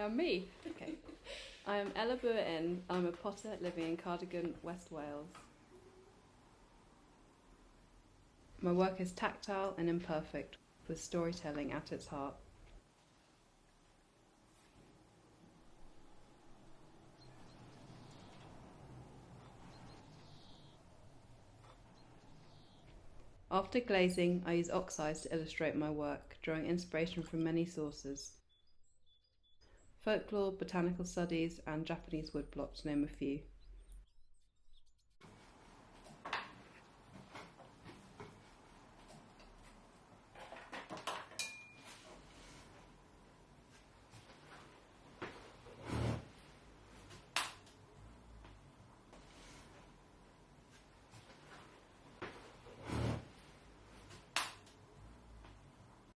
am me. Okay. I am Ella Bua-Inn. I'm a potter living in Cardigan, West Wales. My work is tactile and imperfect, with storytelling at its heart. After glazing, I use oxides to illustrate my work, drawing inspiration from many sources. Folklore, botanical studies, and Japanese woodblock, to name a few.